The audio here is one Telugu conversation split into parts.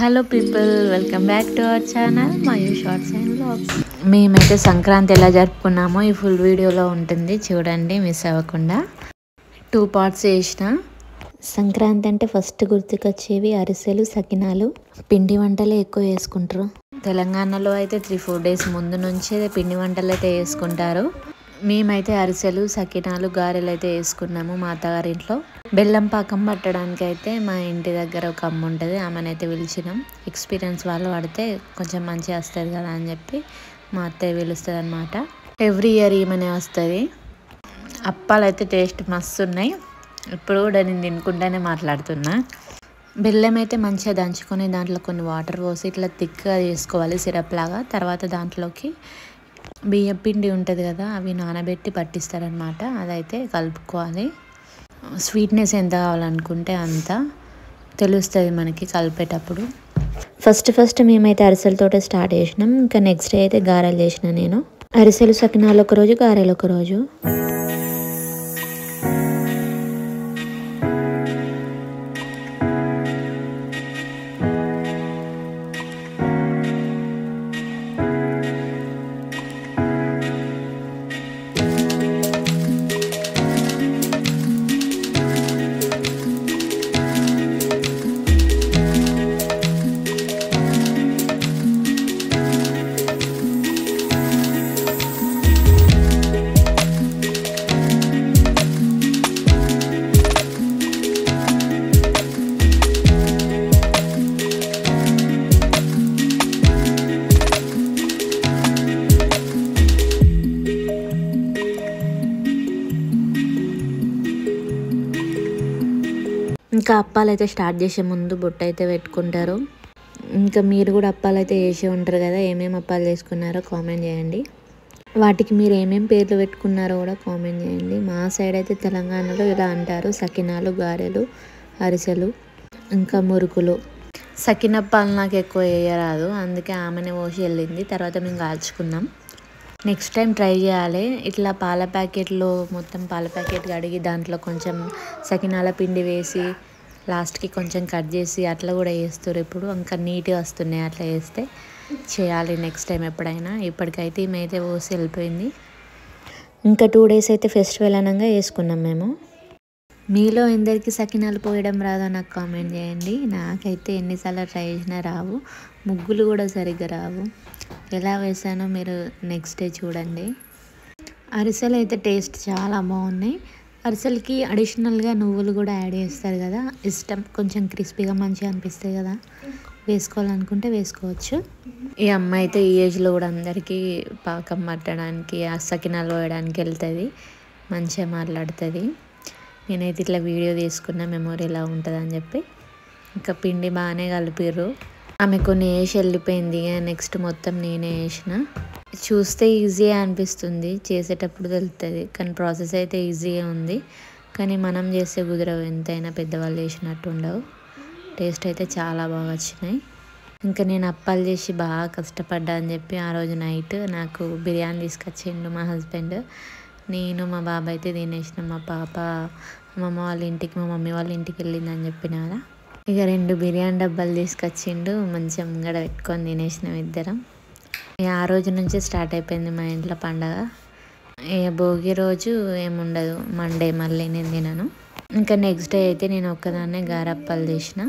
Hello people, welcome back to our channel Mayur shorts and vlogs. మేమైతే సంక్రాంతి ఎలా జరుపుకున్నామో ఈ ఫుల్ వీడియోలో ఉంటుంది, చూడండి మిస్ అవ్వకుండా. 2 పార్ట్స్ చేసిన. సంక్రాంతి అంటే ఫస్ట్ గుర్తుకొచ్చేవి అరిసెలు, సకినాలు, పిండి వంటలే ఎక్కువ చేసుకుంటారు. తెలంగాణలో అయితే 3-4 డేస్ ముందు నుంచే పిండి వంటలు అయితే వేసుకుంటారు. మేమైతే అరిసెలు, సకినాలు, గారెలు అయితే వేసుకున్నాము మా అత్తగారింట్లో. బెల్లం పాకం పట్టడానికి అయితే మా ఇంటి దగ్గర ఒక అమ్మ ఉంటుంది, ఆమెనైతే పిలిచినాం. ఎక్స్పీరియన్స్ వాళ్ళు పడితే కొంచెం మంచిగా వస్తుంది కదా అని చెప్పి మా అత్తయ్య పిలుస్తుంది అనమాట. ఎవ్రీ ఇయర్ ఈమెనే వస్తుంది. అప్పాలు అయితే టేస్ట్ మస్తు ఉన్నాయి. ఇప్పుడు కూడా నేను తినుకుంటానే మాట్లాడుతున్నా. బెల్లం అయితే మంచిగా దంచుకొని దాంట్లో కొన్ని వాటర్ పోసి ఇట్లా థిక్గా చేసుకోవాలి సిరప్ లాగా. తర్వాత దాంట్లోకి బియ్యం పిండి ఉంటుంది కదా, అవి నానబెట్టి పట్టిస్తారనమాట. అదైతే కలుపుకోవాలి. స్వీట్నెస్ ఎంత కావాలనుకుంటే అంత తెలుస్తుంది మనకి కలిపేటప్పుడు. ఫస్ట్ మేమైతే అరిసెలతోటే స్టార్ట్ చేసినాం. ఇంకా నెక్స్ట్ డే అయితే గారెలు చేసిన నేను. అరిసెలు, సకినాలు ఒకరోజు, గారెలు ఒకరోజు. ఇంకా అప్పాలు అయితే స్టార్ట్ చేసే ముందు బొట్టు అయితే పెట్టుకుంటారు. ఇంకా మీరు కూడా అప్పాలు అయితే వేసే ఉంటారు కదా, ఏమేమి అప్పాలు చేసుకున్నారో కామెంట్ చేయండి. వాటికి మీరు ఏమేమి పేర్లు పెట్టుకున్నారో కూడా కామెంట్ చేయండి. మా సైడ్ అయితే తెలంగాణలో ఇలా అంటారు: సకినాలు, గారెలు, అరిసెలు, ఇంకా మురుకులు. సకినప్పాలు నాకు ఎక్కువ వేయరాదు, అందుకే ఆమెనే పోసి వెళ్ళింది. తర్వాత మేము కాల్చుకున్నాం. నెక్స్ట్ టైం ట్రై చేయాలి. ఇట్లా పాల ప్యాకెట్లో మొత్తం పాల ప్యాకెట్ కడిగి దాంట్లో కొంచెం సకినాల పిండి వేసి లాస్ట్కి కొంచెం కట్ చేసి అట్లా కూడా వేస్తారు. ఇప్పుడు ఇంకా నీట్గా వస్తున్నాయి అట్లా వేస్తే. చేయాలి నెక్స్ట్ టైం ఎప్పుడైనా. ఇప్పటికైతే ఈమెయితే పోసి వెళ్ళిపోయింది. ఇంకా 2 డేస్ అయితే ఫెస్టివల్ అనగా వేసుకున్నాం మేము. మీలో ఎందరికి సకినాలు పోయడం రాదో నాకు కామెంట్ చేయండి. నాకైతే ఎన్నిసార్లు ట్రై చేసినా రావు. ముగ్గులు కూడా సరిగ్గా రావు. ఎలా వేసానో మీరు నెక్స్ట్ డే చూడండి. అరిసెలు అయితే టేస్ట్ చాలా బాగున్నాయి. అరిసెలకి అడిషనల్గా నువ్వులు కూడా యాడ్ చేస్తారు కదా, ఇష్టం. కొంచెం క్రిస్పీగా మంచిగా అనిపిస్తాయి కదా, వేసుకోవాలనుకుంటే వేసుకోవచ్చు. ఈ అమ్మాయి అయితే ఈ ఏజ్లో కూడా అందరికీ పాకం పట్టడానికి, ఆ సకినాలు పోయడానికి వెళ్తుంది. మంచిగా మాట్లాడుతుంది. నేనైతే ఇట్లా వీడియో తీసుకున్న మెమొరీ ఎలా ఉంటుంది అని చెప్పి. ఇంకా పిండి బాగానే కలిపిర్రు. ఆమె కొన్ని వేసి వెళ్ళిపోయింది. నెక్స్ట్ మొత్తం నేనే వేసిన. చూస్తే ఈజీగా అనిపిస్తుంది, చేసేటప్పుడు తెలుస్తుంది. కానీ ప్రాసెస్ అయితే ఈజీగా ఉంది. కానీ మనం చేస్తే కుదరవు, ఎంతైనా పెద్దవాళ్ళు చేసినట్టు ఉండవు. టేస్ట్ అయితే చాలా బాగా వచ్చినాయి. ఇంకా నేను అప్పాలు చేసి బాగా కష్టపడ్డా అని చెప్పి ఆ రోజు నైట్ నాకు బిర్యానీ తీసుకొచ్చిండు మా హస్బెండ్. నేను మా బాబు అయితే తినేసినాం. మా పాప అమ్మమ్మ వాళ్ళ ఇంటికి, మా మమ్మీ వాళ్ళ ఇంటికి వెళ్ళిందని చెప్పిన కదా. ఇక 2 బిర్యానీ డబ్బాలు తీసుకొచ్చిండు. మంచిగా ముంగడ పెట్టుకొని తినేసినాం ఇద్దరం. ఇక ఆ రోజు నుంచే స్టార్ట్ అయిపోయింది మా ఇంట్లో పండగ. ఇక భోగి రోజు ఏముండదు, మండే మళ్ళీ నేను తినను. ఇంకా నెక్స్ట్ డే అయితే నేను ఒక్కదాన్నే గారప్పాలు చేసిన.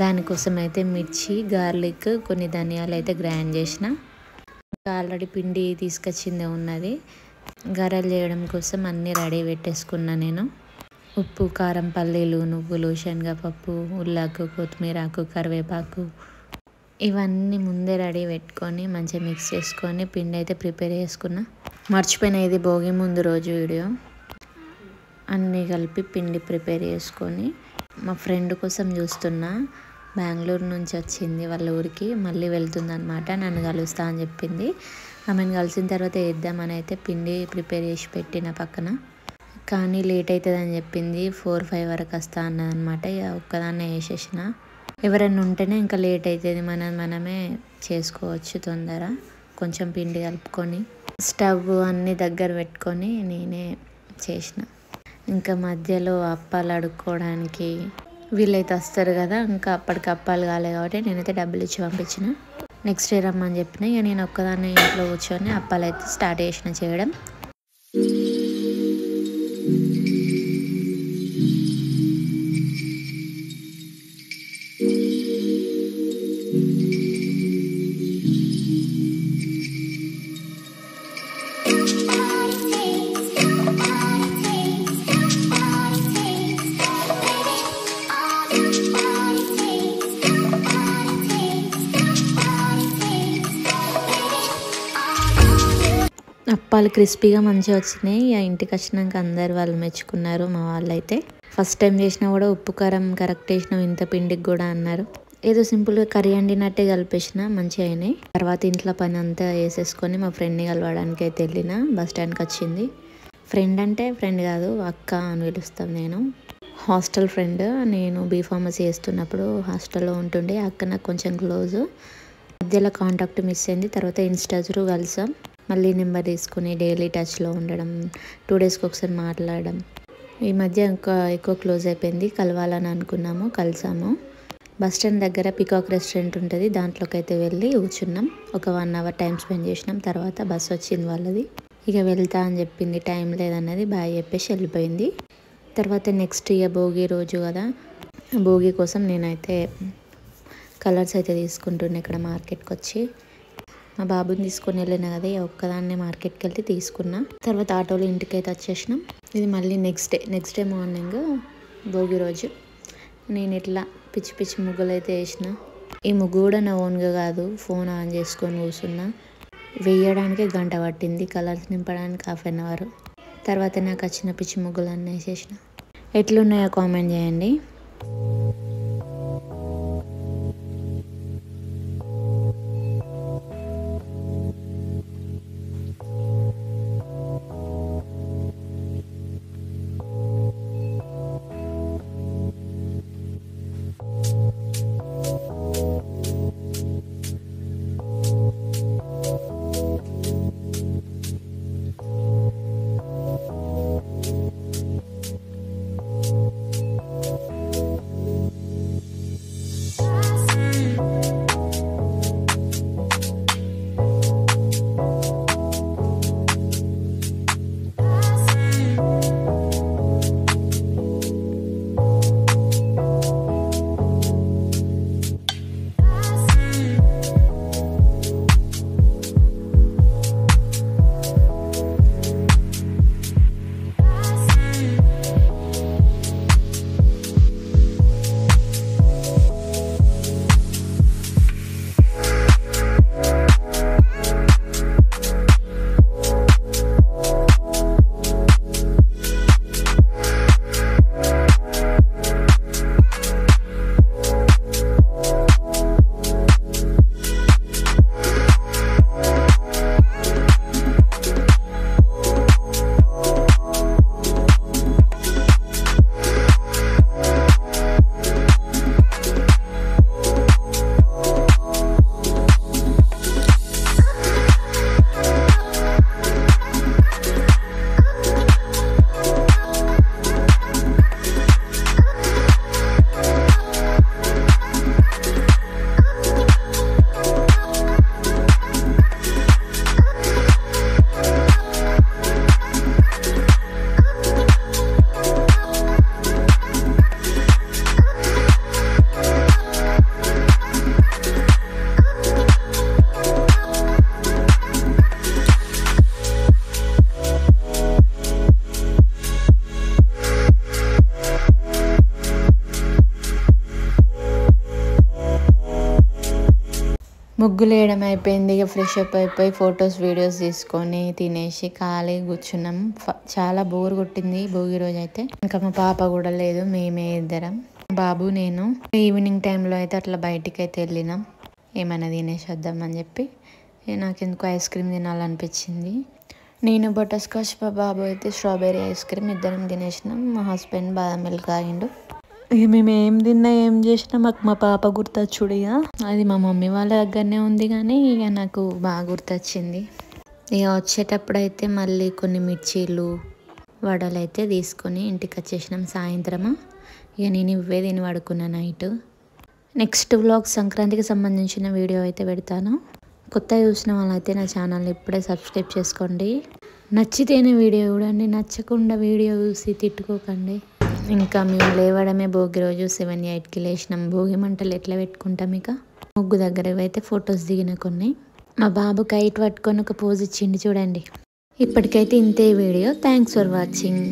దానికోసం అయితే మిర్చి, గార్లిక్, కొన్ని ధనియాలు అయితే గ్రైండ్ చేసిన. ఇంకా ఆల్రెడీ పిండి తీసుకొచ్చిందే ఉన్నది. గారెలు చేయడం కోసం అన్నీ రెడీ పెట్టేసుకున్నా నేను. ఉప్పు, కారం, పల్లీలు, నువ్వులు, శనగపప్పు, ఉల్లాకు, కొత్తిమీరాకు, కరివేపాకు ఇవన్నీ ముందే రెడీ పెట్టుకొని మంచిగా మిక్స్ చేసుకొని పిండి అయితే ప్రిపేర్ చేసుకున్నా. మర్చిపోయిన, ఇది భోగి ముందు రోజు వీడియో. అన్నీ కలిపి పిండి ప్రిపేర్ చేసుకొని మా ఫ్రెండ్ కోసం చూస్తున్నా. బెంగళూరు నుంచి వచ్చింది వాళ్ళ ఊరికి, మళ్ళీ వెళ్తుందనమాట. నన్ను కలుస్తా అని చెప్పింది. ఆమెను కలిసిన తర్వాత వేద్దామని అయితే పిండి ప్రిపేర్ చేసి పెట్టిన పక్కన. కానీ లేట్ అవుతుంది అని చెప్పింది. 4-5 వరకు వస్తా అన్నదనమాట. ఇక ఒక్కదాన్నే వేసేసిన. ఎవరైనా ఉంటేనే ఇంకా లేట్ అవుతుంది, మనమే చేసుకోవచ్చు తొందర. కొంచెం పిండి కలుపుకొని స్టవ్ అన్నీ దగ్గర పెట్టుకొని నేనే చేసిన. ఇంకా మధ్యలో అప్పాలు అడుక్కోవడానికి వీళ్ళైతే వస్తారు కదా, ఇంకా అప్పటికి అప్పాలు కాలేదు కాబట్టి నేనైతే డబ్బులు ఇచ్చి పంపించిన. నెక్స్ట్ డే రమ్మని చెప్పిన. ఇక నేను ఒక్కదాన్ని ఇంట్లో కూర్చొని అప్పాలు అయితే స్టార్ట్ చేసిన చేయడం. అప్పాలు క్రిస్పీగా మంచిగా వచ్చినాయి. ఇక ఇంటికి వచ్చినాక అందరు వాళ్ళు మెచ్చుకున్నారు. మా వాళ్ళు అయితే ఫస్ట్ టైం చేసినా కూడా ఉప్పు కారం కరెక్ట్ వేసినావు ఇంత పిండికి కూడా అన్నారు. ఏదో సింపుల్గా కర్రీ వండినట్టే కలిపేసిన, మంచిగా అయినాయి. తర్వాత ఇంట్లో పని అంతా వేసేసుకొని మా ఫ్రెండ్ని కలవడానికి అయితే వెళ్ళిన. బస్ స్టాండ్కి వచ్చింది. ఫ్రెండ్ అంటే ఫ్రెండ్ కాదు, అక్క అని పిలుస్తాం. నేను హాస్టల్ ఫ్రెండ్. నేను బీఫార్మసీ చేస్తున్నప్పుడు హాస్టల్లో ఉంటుండే. అక్క నాకు కొంచెం క్లోజ్. మధ్యలో కాంటాక్ట్ మిస్ అయింది. తర్వాత ఇన్స్టా త్రూ కలిసాం. మళ్ళీ నెంబర్ తీసుకుని డైలీ టచ్లో ఉండడం, 2 డేస్కి ఒకసారి మాట్లాడడం. ఈ మధ్య ఇంకా ఎక్కువ క్లోజ్ అయిపోయింది. కలవాలని అనుకున్నాము, కలిసాము. బస్ స్టాండ్ దగ్గర పికాక్ రెస్టారెంట్ ఉంటుంది, దాంట్లోకి అయితే వెళ్ళి కూర్చున్నాం. ఒక 1 అవర్ టైం స్పెండ్ చేసినాం. తర్వాత బస్ వచ్చింది వాళ్ళది. ఇక వెళ్తా అని చెప్పింది, టైం లేదన్నది, బాయ్ చెప్పేసి వెళ్ళిపోయింది. తర్వాత నెక్స్ట్ ఇక భోగి రోజు కదా, భోగి కోసం నేనైతే కలర్స్ అయితే తీసుకుంటుండే ఇక్కడ మార్కెట్కి వచ్చి. మా బాబుని తీసుకొని వెళ్ళిన కదా, ఒక్కదాన్నే మార్కెట్కి వెళ్తే తీసుకున్నా. తర్వాత ఆటోలో ఇంటికి అయితే వచ్చేసినాం. ఇది మళ్ళీ నెక్స్ట్ డే మార్నింగ్ భోగి రోజు. నేను ఇట్లా పిచ్చి పిచ్చి ముగ్గులు అయితే వేసిన. ఈ ముగ్గు కూడా నా ఓన్గా కాదు, ఫోన్ ఆన్ చేసుకొని కూర్చున్నా. వేయడానికి 1 గంట పట్టింది, కలర్స్ నింపడానికి 1/2 అవర్. తర్వాత నాకు వచ్చిన పిచ్చి ముగ్గులు అన్నీ వేసేసిన. ఎట్లున్నాయో కామెంట్ చేయండి. ముగ్గులు వేయడం అయిపోయింది. ఇక ఫ్రెష్ అప్ అయిపోయి ఫొటోస్ వీడియోస్ తీసుకొని తినేసి ఖాళీ కూర్చున్నాం. చాలా బోర్ కొట్టింది భోగి రోజు అయితే. ఇంకా మా పాప కూడా లేదు, మేమే ఇద్దరం, బాబు నేను. ఈవినింగ్ టైంలో అయితే అట్లా బయటికి అయితే వెళ్ళినాం, ఏమైనా తినేసి వద్దామని చెప్పి. నాకు ఎందుకు ఐస్ క్రీమ్ తినాలనిపించింది. నేను బటర్ స్కాచ్, మా బాబు అయితే స్ట్రాబెర్రీ ఐస్ క్రీమ్, ఇద్దరం తినేసినాం. మా హస్బెండ్ బాదం మిల్క్ తాగిండు. ఇక మేము ఏం తిన్నా ఏం చేసినా మాకు మా పాప గుర్తొచ్చుడు. ఇక అది మా మమ్మీ వాళ్ళ దగ్గరనే ఉంది, కానీ ఇక నాకు బాగా గుర్తొచ్చింది. ఇక వచ్చేటప్పుడు అయితే మళ్ళీ కొన్ని మిర్చీలు వడలు అయితే తీసుకొని ఇంటికి వచ్చేసినాం సాయంత్రము. ఇక నేను ఇవే తిని పడుకున్నా నైట్. నెక్స్ట్ వ్లాగ్ సంక్రాంతికి సంబంధించిన వీడియో అయితే పెడతాను. కొత్తగా చూసిన వాళ్ళైతే నా ఛానల్ని ఇప్పుడే సబ్స్క్రైబ్ చేసుకోండి. నచ్చితేనే వీడియో చూడండి, నచ్చకుండా వీడియో చూసి తిట్టుకోకండి. ఇంకా మేము లేవడమే భోగి రోజు 7-8కి లేచినాం. భోగి మంటలు ఎట్లా పెట్టుకుంటాం, ఇక ముగ్గు దగ్గర అయితే ఫొటోస్ దిగిన కొన్ని. మా బాబు కైట్ పట్టుకొని ఒక పోజ్ ఇచ్చిండి చూడండి. ఇప్పటికైతే ఇంతే వీడియో. Thanks for watching.